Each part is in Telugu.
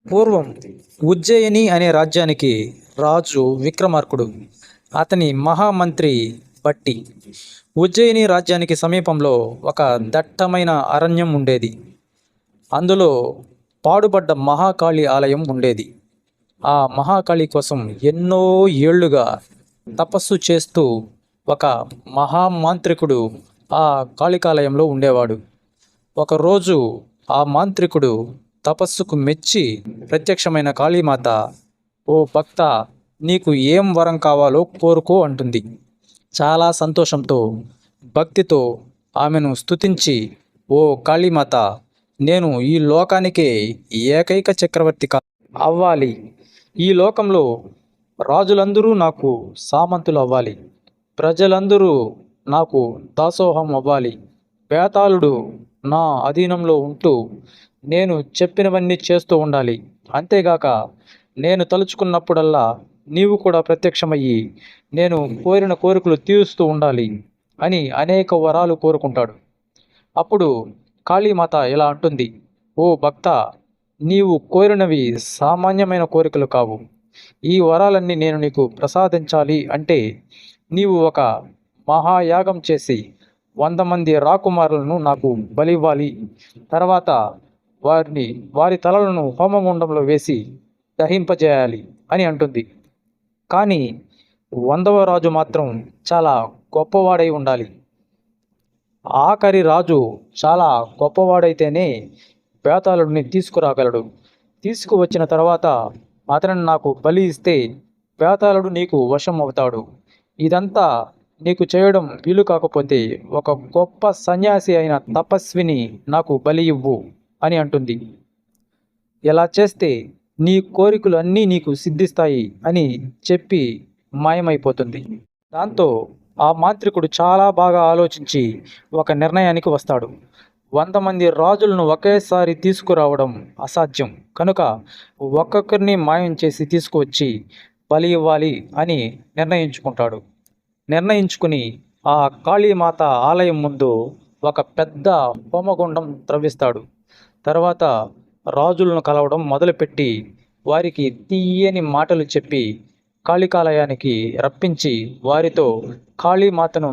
పూర్వం ఉజ్జయిని అనే రాజ్యానికి రాజు విక్రమార్కుడు, అతని మహామంత్రి బట్టి. ఉజ్జయిని రాజ్యానికి సమీపంలో ఒక దట్టమైన అరణ్యం ఉండేది. అందులో పాడుబడ్డ మహాకాళి ఆలయం ఉండేది. ఆ మహాకాళి కోసం ఎన్నో ఏళ్లుగా తపస్సు చేస్తూ ఒక మహామాంత్రికుడు ఆ కాళికాలయంలో ఉండేవాడు. ఒకరోజు ఆ మాంత్రికుడు తపస్సుకు మెచ్చి ప్రత్యక్షమైన కాళీమాత, "ఓ భక్త, నీకు ఏం వరం కావాలో కోరుకో" అంటుంది. చాలా సంతోషంతో, భక్తితో ఆమెను స్తుతించి, "ఓ కాళీమాత, నేను ఈ లోకానికే ఏకైక చక్రవర్తి అవ్వాలి. ఈ లోకంలో రాజులందరూ నాకు సామంతులు అవ్వాలి. ప్రజలందరూ నాకు దాసోహం అవ్వాలి. బేతాళుడు నా అధీనంలో ఉంటూ నేను చెప్పినవన్నీ చేస్తూ ఉండాలి. అంతేగాక నేను తలుచుకున్నప్పుడల్లా నీవు కూడా ప్రత్యక్షమయ్యి నేను కోరిన కోరికలు తీరుస్తూ ఉండాలి" అని అనేక వరాలు కోరుకుంటాడు. అప్పుడు కాళీమాత ఇలా అంటుంది, "ఓ భక్త, నీవు కోరినవి సామాన్యమైన కోరికలు కావు. ఈ వరాలన్నీ నేను నీకు ప్రసాదించాలి అంటే నీవు ఒక మహాయాగం చేసి 100 మంది రాకుమారులను నాకు బలివ్వాలి. తర్వాత వారి తలలను హోమగుండంలో వేసి దహింపజేయాలి" అని అంటుంది. కానీ 100వ రాజు మాత్రం చాలా గొప్పవాడై ఉండాలి. ఆఖరి రాజు చాలా గొప్పవాడైతేనే బేతాళుడిని తీసుకురాగలడు. తీసుకువచ్చిన తర్వాత అతనిని నాకు బలి ఇస్తే బేతాళుడు నీకు వశం అవుతాడు. ఇదంతా నీకు చేయడం వీలు కాకపోతే ఒక గొప్ప సన్యాసి అయిన తపస్విని నాకు బలి ఇవ్వు అని అంటుంది. ఇలా చేస్తే నీ కోరికలు అన్నీ నీకు సిద్ధిస్తాయి అని చెప్పి మాయమైపోతుంది. దాంతో ఆ మాంత్రికుడు చాలా బాగా ఆలోచించి ఒక నిర్ణయానికి వస్తాడు. 100 మంది రాజులను ఒకేసారి తీసుకురావడం అసాధ్యం కనుక ఒక్కొక్కరిని మాయం చేసి తీసుకువచ్చి బలి ఇవ్వాలి అని నిర్ణయించుకుంటాడు. నిర్ణయించుకుని ఆ కాళీమాత ఆలయం ముందు ఒక పెద్ద హోమగుండం త్రవ్విస్తాడు. తర్వాత రాజులను కలవడం మొదలుపెట్టి వారికి తీయని మాటలు చెప్పి కాళికాలయానికి రప్పించి వారితో కాళీమాతను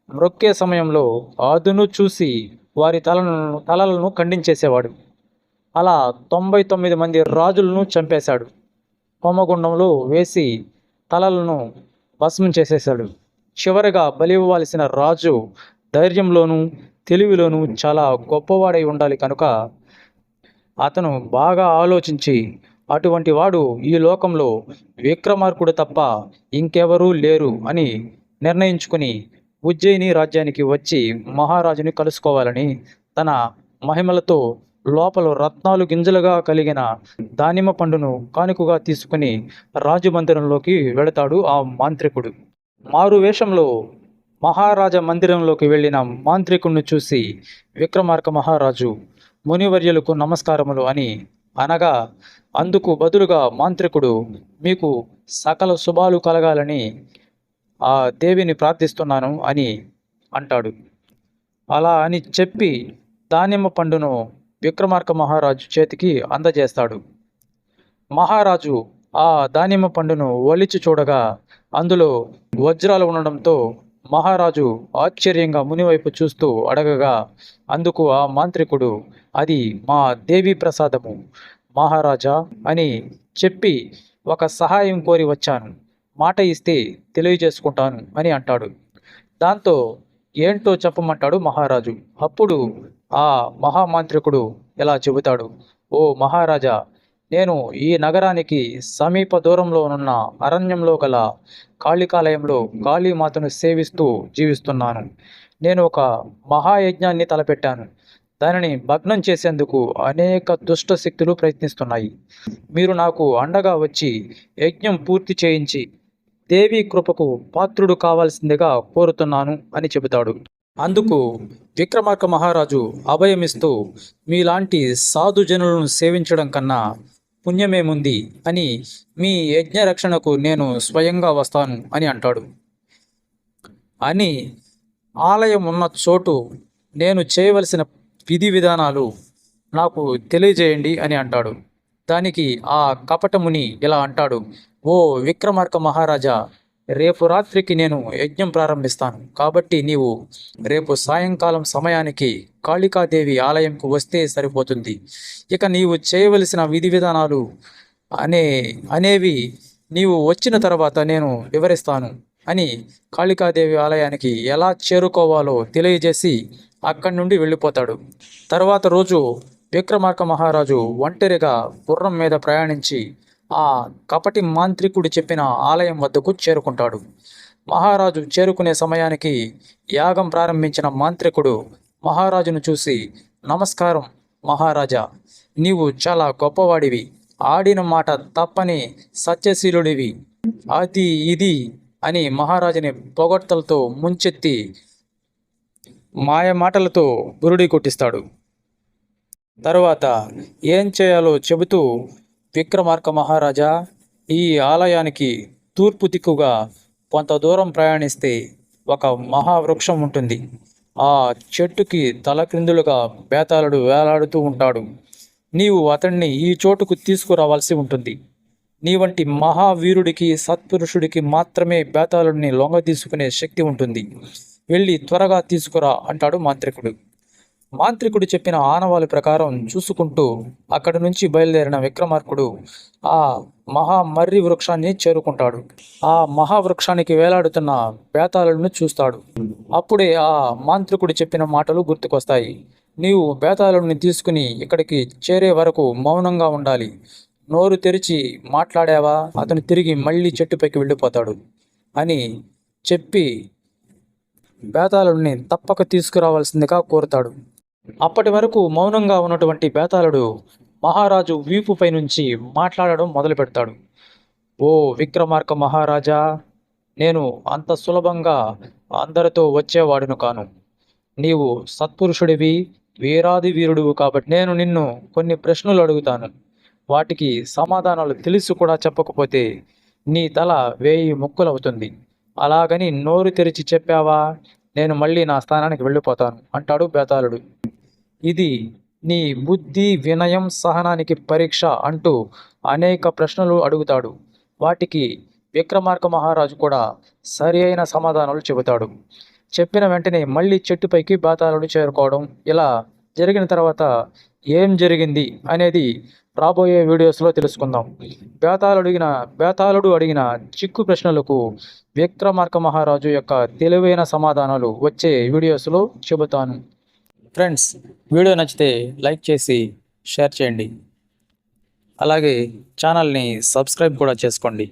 మ్రొక్కే సమయంలో అదును చూసి వారి తలలను ఖండించేసేవాడు. అలా 99 మంది రాజులను చంపేశాడు. హోమగుండంలో వేసి తలలను భస్మం చేసేశాడు. చివరగా బలి ఇవ్వాల్సిన రాజు ధైర్యంలోనూ తెలివిలోనూ చాలా గొప్పవాడై ఉండాలి కనుక అతను బాగా ఆలోచించి అటువంటి వాడు ఈ లోకంలో విక్రమార్కుడు తప్ప ఇంకెవరూ లేరు అని నిర్ణయించుకుని ఉజ్జయిని రాజ్యానికి వచ్చి మహారాజుని కలుసుకోవాలని తన మహిమలతో లోపల రత్నాలు గింజలుగా కలిగిన దానిమ్మ పండును కానుకగా తీసుకుని రాజమందిరంలోకి వెళతాడు ఆ మాంత్రికుడు. మారు వేషంలో మహారాజా మందిరంలోకి వెళ్ళిన మాంత్రికుడిని చూసి విక్రమార్క మహారాజు, "మునివర్యులకు నమస్కారములు" అని అనగా, అందుకు బదులుగా మాంత్రికుడు, "మీకు సకల శుభాలు కలగాలని ఆ దేవిని ప్రార్థిస్తున్నాను" అని అంటాడు. అలా అని చెప్పి దానిమ్మ పండును విక్రమార్క మహారాజు చేతికి అందజేస్తాడు. మహారాజు ఆ దానిమ్మ పండును ఒలిచి చూడగా అందులో వజ్రాలు ఉండడంతో మహారాజు ఆశ్చర్యంగా మునివైపు చూస్తూ అడగగా అందుకు ఆ మాంత్రికుడు, "అది మా దేవి ప్రసాదము మహారాజా" అని చెప్పి, "ఒక సహాయం కోరి వచ్చాను, మాట ఇస్తే తెలియజేసుకుంటాను" అని అంటాడు. దాంతో ఏంటో చెప్పమంటాడు మహారాజు. అప్పుడు ఆ మహామాంత్రికుడు ఇలా చెబుతాడు, "ఓ మహారాజా, నేను ఈ నగరానికి సమీప దూరంలో ఉన్న అరణ్యంలో గల కాళికాలయంలో కాళీమాతను సేవిస్తూ జీవిస్తున్నాను. నేను ఒక మహాయజ్ఞాన్ని తలపెట్టాను. దానిని భగ్నం చేసేందుకు అనేక దుష్ట శక్తులు ప్రయత్నిస్తున్నాయి. మీరు నాకు అండగా వచ్చి యజ్ఞం పూర్తి చేయించి దేవి కృపకు పాత్రుడు కావాల్సిందిగా కోరుతున్నాను" అని చెబుతాడు. అందుకు విక్రమార్క మహారాజు అభయమిస్తూ, "మీలాంటి సాధుజనులను సేవించడం కన్నా పుణ్యమేముంది అని మీ యజ్ఞ రక్షణకు నేను స్వయంగా వస్తాను" అని అంటాడు. అని ఆలయం ఉన్న చోటు నేను చేయవలసిన విధి విధానాలు నాకు తెలియజేయండి అని అంటాడు. దానికి ఆ కపటముని ఇలా అంటాడు, ఓ విక్రమార్క మహారాజా, రేపు రాత్రికి నేను యజ్ఞం ప్రారంభిస్తాను. కాబట్టి నీవు రేపు సాయంకాలం సమయానికి కాళికాదేవి ఆలయంకు వస్తే సరిపోతుంది. ఇక నీవు చేయవలసిన విధి విధానాలు అనే అనేవి నీవు వచ్చిన తర్వాత నేను వివరిస్తాను అని కాళికాదేవి ఆలయానికి ఎలా చేరుకోవాలో తెలియజేసి అక్కడి నుండి వెళ్ళిపోతాడు. తర్వాత రోజు విక్రమార్క మహారాజు ఒంటరిగా గుర్రం మీద ప్రయాణించి ఆ కపటి మాంత్రికుడు చెప్పిన ఆలయం వద్దకు చేరుకుంటాడు. మహారాజు చేరుకునే సమయానికి యాగం ప్రారంభించిన మాంత్రికుడు మహారాజును చూసి, నమస్కారం మహారాజా, నీవు చాలా గొప్పవాడివి, ఆడిన మాట తప్పని సత్యశీలుడివి, అది ఇది అని మహారాజుని పొగడ్తలతో ముంచెత్తి మాయ మాటలతో బురుడి కొట్టిస్తాడు. తరువాత ఏం చేయాలో చెబుతూ, విక్రమార్క మహారాజా, ఈ ఆలయానికి తూర్పు దిక్కుగా కొంత దూరం ప్రయాణిస్తే ఒక మహావృక్షం ఉంటుంది. ఆ చెట్టుకి తలక్రిందులుగా బేతాళుడు వేలాడుతూ ఉంటాడు. నీవు అతన్ని ఈ చోటుకు తీసుకురావాల్సి ఉంటుంది. నీ వంటి మహావీరుడికి సత్పురుషుడికి మాత్రమే బేతాళుడిని లొంగ తీసుకునే శక్తి ఉంటుంది. వెళ్ళి త్వరగా తీసుకురా అంటాడు మాంత్రికుడు. మాంత్రికుడు చెప్పిన ఆనవాలు ప్రకారం చూసుకుంటూ అక్కడి నుంచి బయలుదేరిన విక్రమార్కుడు ఆ మర్రి వృక్షాన్ని చేరుకుంటాడు. ఆ మహావృక్షానికి వేలాడుతున్న బేతాళుడిని చూస్తాడు. అప్పుడే ఆ మాంత్రికుడు చెప్పిన మాటలు గుర్తుకొస్తాయి. నీవు బేతాళుడిని తీసుకుని ఇక్కడికి చేరే వరకు మౌనంగా ఉండాలి. నోరు తెరిచి మాట్లాడావా అతను తిరిగి మళ్ళీ చెట్టుపైకి వెళ్ళిపోతాడు అని చెప్పి బేతాళుడిని తప్పక తీసుకురావాల్సిందిగా కోరుతాడు. అప్పటి వరకు మౌనంగా ఉన్నటువంటి బేతాళుడు మహారాజు వీపుపై నుంచి మాట్లాడడం మొదలు పెడతాడు. ఓ విక్రమార్క మహారాజా, నేను అంత సులభంగా అందరితో వచ్చేవాడును కాను. నీవు సత్పురుషుడివి, వీరాది వీరుడువు కాబట్టి నేను నిన్ను కొన్ని ప్రశ్నలు అడుగుతాను. వాటికి సమాధానాలు తెలిసి కూడా చెప్పకపోతే నీ తల 1000 ముక్కలవుతుంది. అలాగని నోరు తెరిచి చెప్పావా, నేను మళ్ళీ నా స్థానానికి వెళ్ళిపోతాను అంటాడు బేతాళుడు. ఇది నీ బుద్ధి, వినయం, సహనానికి పరీక్ష అంటూ అనేక ప్రశ్నలు అడుగుతాడు. వాటికి విక్రమార్క మహారాజు కూడా సరి అయిన సమాధానాలు చెబుతాడు. చెప్పిన వెంటనే మళ్ళీ చెట్టుపైకి బేతాళుడు చేరుకోవడం. ఇలా జరిగిన తర్వాత ఏం జరిగింది అనేది రాబోయే వీడియోస్లో తెలుసుకుందాం. బేతాళుడు అడిగిన చిక్కు ప్రశ్నలకు విక్రమార్క మహారాజు యొక్క తెలివైన సమాధానాలు వచ్చే వీడియోస్లో చెబుతాను. ఫ్రెండ్స్, వీడియో నచ్చితే లైక్ చేసి షేర్ చేయండి. అలాగే ఛానల్ని సబ్స్క్రైబ్ కూడా చేసుకోండి.